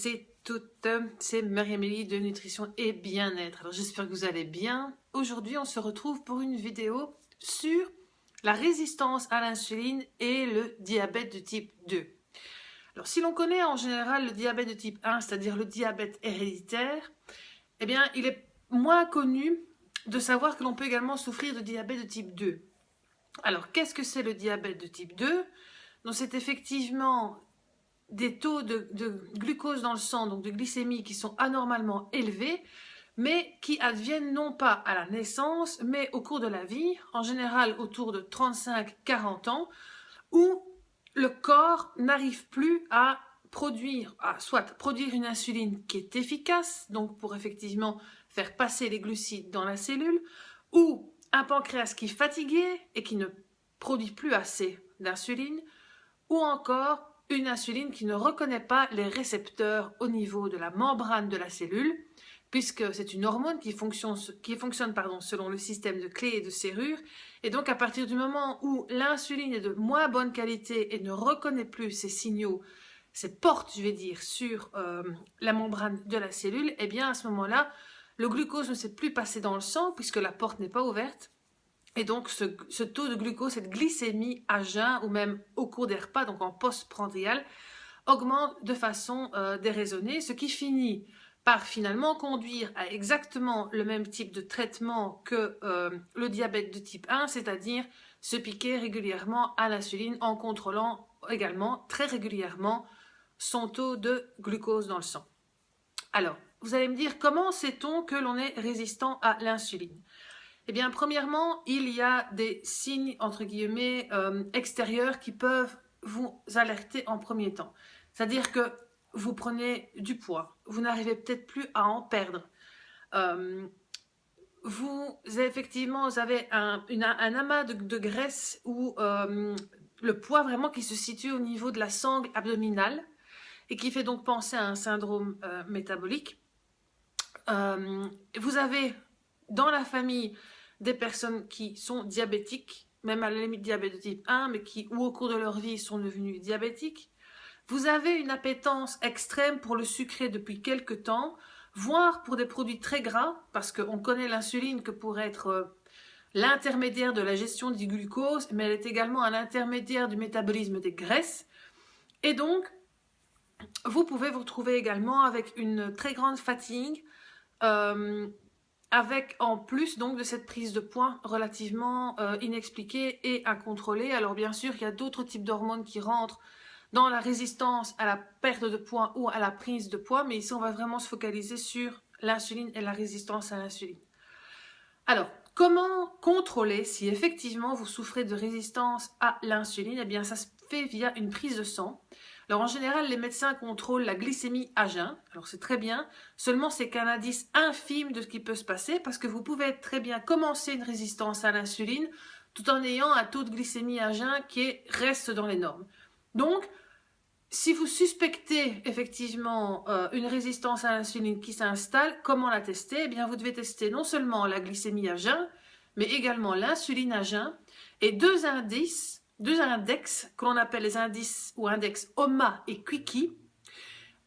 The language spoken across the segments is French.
et toutes, c'est Marie-Amélie de Nutrition et Bien-être. Alors j'espère que vous allez bien. Aujourd'hui on se retrouve pour une vidéo sur la résistance à l'insuline et le diabète de type 2. Alors si l'on connaît en général le diabète de type 1, c'est-à-dire le diabète héréditaire, eh bien il est moins connu de savoir que l'on peut également souffrir de diabète de type 2. Alors qu'est-ce que c'est le diabète de type 2? Donc c'est effectivement des taux de glucose dans le sang, donc de glycémie, qui sont anormalement élevés, mais qui adviennent non pas à la naissance, mais au cours de la vie, en général autour de 35-40 ans, où le corps n'arrive plus à produire, soit produire une insuline qui est efficace, donc pour effectivement faire passer les glucides dans la cellule, ou un pancréas qui est fatigué et qui ne produit plus assez d'insuline, ou encore une insuline qui ne reconnaît pas les récepteurs au niveau de la membrane de la cellule, puisque c'est une hormone qui fonctionne selon le système de clés et de serrure. Et donc à partir du moment où l'insuline est de moins bonne qualité et ne reconnaît plus ces signaux, ces portes, je vais dire, sur la membrane de la cellule, eh bien à ce moment-là, le glucose ne s'est plus passé dans le sang puisque la porte n'est pas ouverte. Et donc, ce taux de glucose, cette glycémie à jeun ou même au cours des repas, donc en post-prandial, augmente de façon déraisonnée, ce qui finit par finalement conduire à exactement le même type de traitement que le diabète de type 1, c'est-à-dire se piquer régulièrement à l'insuline en contrôlant également très régulièrement son taux de glucose dans le sang. Alors, vous allez me dire, comment sait-on que l'on est résistant à l'insuline ? Eh bien, premièrement, il y a des signes, entre guillemets, extérieurs qui peuvent vous alerter en premier temps. C'est-à-dire que vous prenez du poids, vous n'arrivez peut-être plus à en perdre. Vous avez un amas de graisse ou le poids vraiment qui se situe au niveau de la sangle abdominale et qui fait donc penser à un syndrome métabolique. Vous avez dans la famille des personnes qui sont diabétiques, même à la limite diabète de type 1, mais ou au cours de leur vie sont devenues diabétiques. Vous avez une appétence extrême pour le sucré depuis quelque temps, voire pour des produits très gras, parce qu'on connaît l'insuline que pour être l'intermédiaire de la gestion du glucose, mais elle est également un intermédiaire du métabolisme des graisses. Et donc, vous pouvez vous retrouver également avec une très grande fatigue, avec en plus donc de cette prise de poids relativement inexpliquée et incontrôlée. Alors bien sûr, il y a d'autres types d'hormones qui rentrent dans la résistance à la perte de poids ou à la prise de poids, mais ici on va vraiment se focaliser sur l'insuline et la résistance à l'insuline. Alors, comment contrôler si effectivement vous souffrez de résistance à l'insuline? Eh bien, ça se fait via une prise de sang. Alors en général, les médecins contrôlent la glycémie à jeun. Alors c'est très bien, seulement c'est qu'un indice infime de ce qui peut se passer parce que vous pouvez très bien commencer une résistance à l'insuline tout en ayant un taux de glycémie à jeun qui reste dans les normes. Donc, si vous suspectez effectivement une résistance à l'insuline qui s'installe, comment la tester? Eh bien, vous devez tester non seulement la glycémie à jeun, mais également l'insuline à jeun et deux index que l'on appelle les indices ou index OMA et QICI.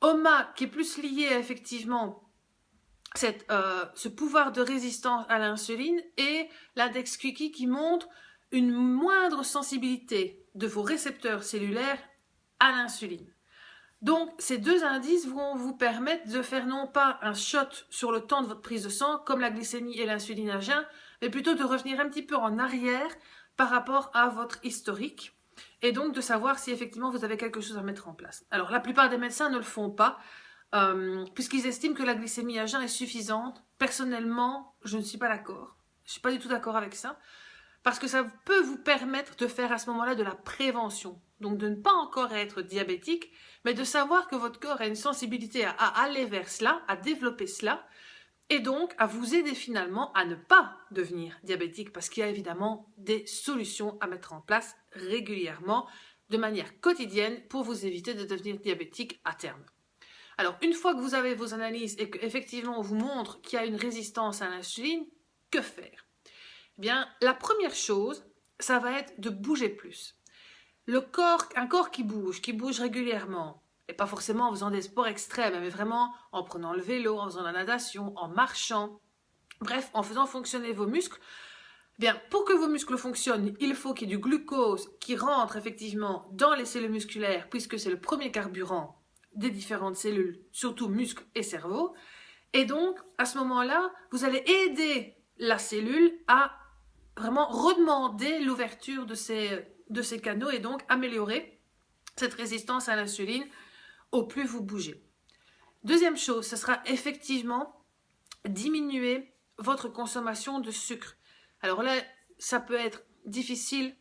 OMA qui est plus lié à effectivement ce pouvoir de résistance à l'insuline et l'index QICI qui montre une moindre sensibilité de vos récepteurs cellulaires à l'insuline. Donc, ces deux indices vont vous permettre de faire non pas un shot sur le temps de votre prise de sang, comme la glycémie et l'insuline à jeun, mais plutôt de revenir un petit peu en arrière par rapport à votre historique et donc de savoir si effectivement vous avez quelque chose à mettre en place. Alors, la plupart des médecins ne le font pas puisqu'ils estiment que la glycémie à jeun est suffisante. Personnellement, je ne suis pas d'accord. Je ne suis pas du tout d'accord avec ça parce que ça peut vous permettre de faire à ce moment-là de la prévention. Donc de ne pas encore être diabétique, mais de savoir que votre corps a une sensibilité à aller vers cela, à développer cela, et donc à vous aider finalement à ne pas devenir diabétique, parce qu'il y a évidemment des solutions à mettre en place régulièrement, de manière quotidienne, pour vous éviter de devenir diabétique à terme. Alors une fois que vous avez vos analyses et qu'effectivement on vous montre qu'il y a une résistance à l'insuline, que faire? Eh bien, la première chose, ça va être de bouger plus. Un corps qui bouge régulièrement, Et pas forcément en faisant des sports extrêmes, mais vraiment en prenant le vélo, en faisant la natation, en marchant, bref, en faisant fonctionner vos muscles. Bien, pour que vos muscles fonctionnent, il faut qu'il y ait du glucose qui rentre effectivement dans les cellules musculaires, puisque c'est le premier carburant des différentes cellules, surtout muscles et cerveau. Et donc, à ce moment-là, vous allez aider la cellule à vraiment redemander l'ouverture de ces canaux et donc améliorer cette résistance à l'insuline au plus vous bougez. Deuxième chose, ce sera effectivement diminuer votre consommation de sucre. Alors là, ça peut être difficile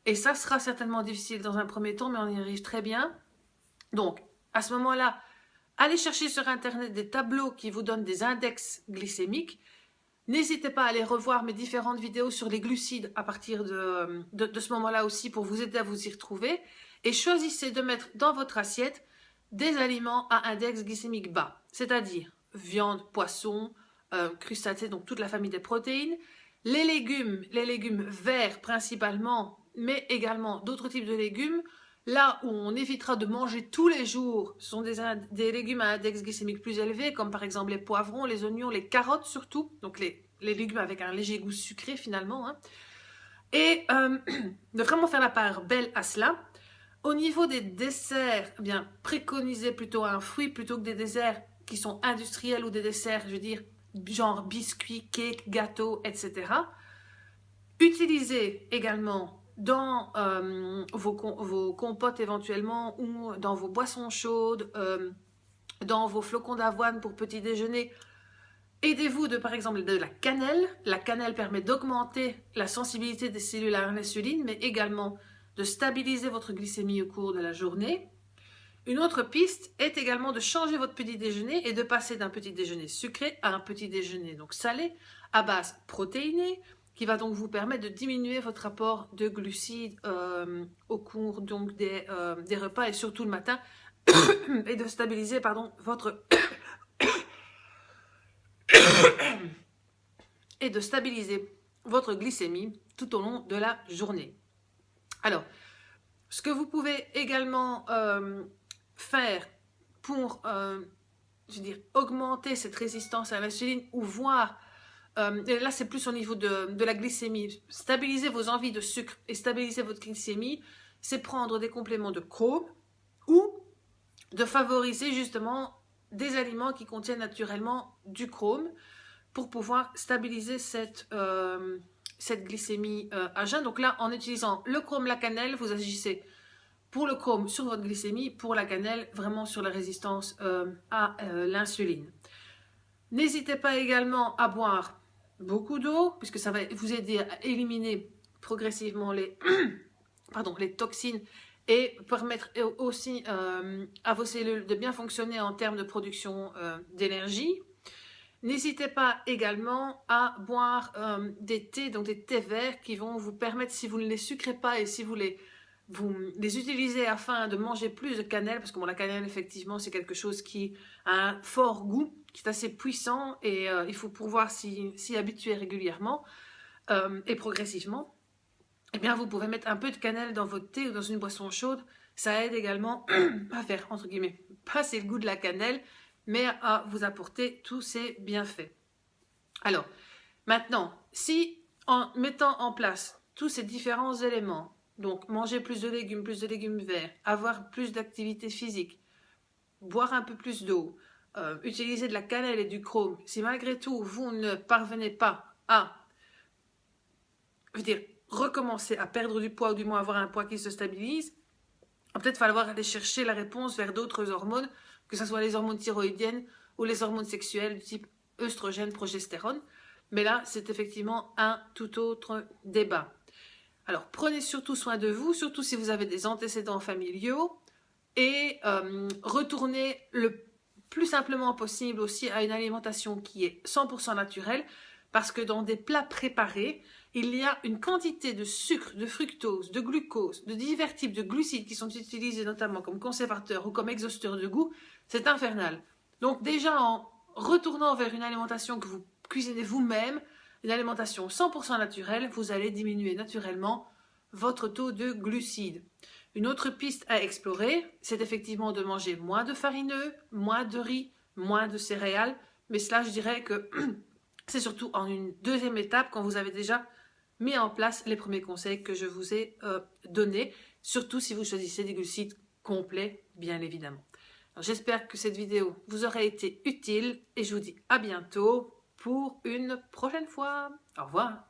et ça sera certainement difficile dans un premier temps, mais on y arrive très bien. Donc, à ce moment-là, allez chercher sur Internet des tableaux qui vous donnent des index glycémiques. N'hésitez pas à aller revoir mes différentes vidéos sur les glucides à partir de ce moment-là aussi pour vous aider à vous y retrouver. Et choisissez de mettre dans votre assiette des aliments à index glycémique bas, c'est-à-dire viande, poisson, crustacés, donc toute la famille des protéines, les légumes verts principalement, mais également d'autres types de légumes. Là où on évitera de manger tous les jours, ce sont des légumes à index glycémique plus élevé, comme par exemple les poivrons, les oignons, les carottes surtout, donc les légumes avec un léger goût sucré finalement. Hein. Et de vraiment faire la part belle à cela. Au niveau des desserts, eh bien, préconisez plutôt un fruit plutôt que des desserts qui sont industriels ou des desserts, je veux dire, genre biscuits, cakes, gâteaux, etc. Utilisez également dans vos compotes éventuellement ou dans vos boissons chaudes, dans vos flocons d'avoine pour petit déjeuner. Aidez-vous de, par exemple, de la cannelle. La cannelle permet d'augmenter la sensibilité des cellules à l'insuline, mais également de stabiliser votre glycémie au cours de la journée. Une autre piste est également de changer votre petit déjeuner et de passer d'un petit déjeuner sucré à un petit déjeuner donc salé à base protéinée, qui va donc vous permettre de diminuer votre apport de glucides au cours donc des repas et surtout le matin et de stabiliser votre et de stabiliser votre glycémie tout au long de la journée. Alors, ce que vous pouvez également faire pour augmenter cette résistance à l'insuline ou voir, et là c'est plus au niveau de la glycémie, stabiliser vos envies de sucre et stabiliser votre glycémie, c'est prendre des compléments de chrome ou de favoriser justement des aliments qui contiennent naturellement du chrome pour pouvoir stabiliser cette glycémie à jeun. Donc là, en utilisant le chrome, la cannelle, vous agissez pour le chrome sur votre glycémie, pour la cannelle vraiment sur la résistance à l'insuline. N'hésitez pas également à boire beaucoup d'eau, puisque ça va vous aider à éliminer progressivement les toxines et permettre aussi à vos cellules de bien fonctionner en termes de production d'énergie. N'hésitez pas également à boire des thés, donc des thés verts qui vont vous permettre, si vous ne les sucrez pas et si vous les utilisez afin de manger plus de cannelle, parce que la cannelle effectivement c'est quelque chose qui a un fort goût, qui est assez puissant et il faut pouvoir s'y habituer régulièrement et progressivement. Eh bien, vous pouvez mettre un peu de cannelle dans votre thé ou dans une boisson chaude. Ça aide également à faire, entre guillemets, passer le goût de la cannelle, mais à vous apporter tous ces bienfaits. Alors, maintenant, si en mettant en place tous ces différents éléments, donc manger plus de légumes verts, avoir plus d'activité physique, boire un peu plus d'eau, utiliser de la cannelle et du chrome, si malgré tout vous ne parvenez pas à recommencer à perdre du poids ou du moins avoir un poids qui se stabilise, peut-être falloir aller chercher la réponse vers d'autres hormones, que ce soit les hormones thyroïdiennes ou les hormones sexuelles du type œstrogène, progestérone. Mais là, c'est effectivement un tout autre débat. Alors, prenez surtout soin de vous, surtout si vous avez des antécédents familiaux, et retournez le plus simplement possible aussi à une alimentation qui est 100% naturelle, parce que dans des plats préparés, il y a une quantité de sucre, de fructose, de glucose, de divers types de glucides qui sont utilisés notamment comme conservateurs ou comme exhausteurs de goût, c'est infernal. Donc déjà en retournant vers une alimentation que vous cuisinez vous-même, une alimentation 100% naturelle, vous allez diminuer naturellement votre taux de glucides. Une autre piste à explorer, c'est effectivement de manger moins de farineux, moins de riz, moins de céréales. Mais cela, je dirais que c'est surtout en une deuxième étape quand vous avez déjà mis en place les premiers conseils que je vous ai donnés. Surtout si vous choisissez des glucides complets, bien évidemment. J'espère que cette vidéo vous aura été utile et je vous dis à bientôt pour une prochaine fois. Au revoir.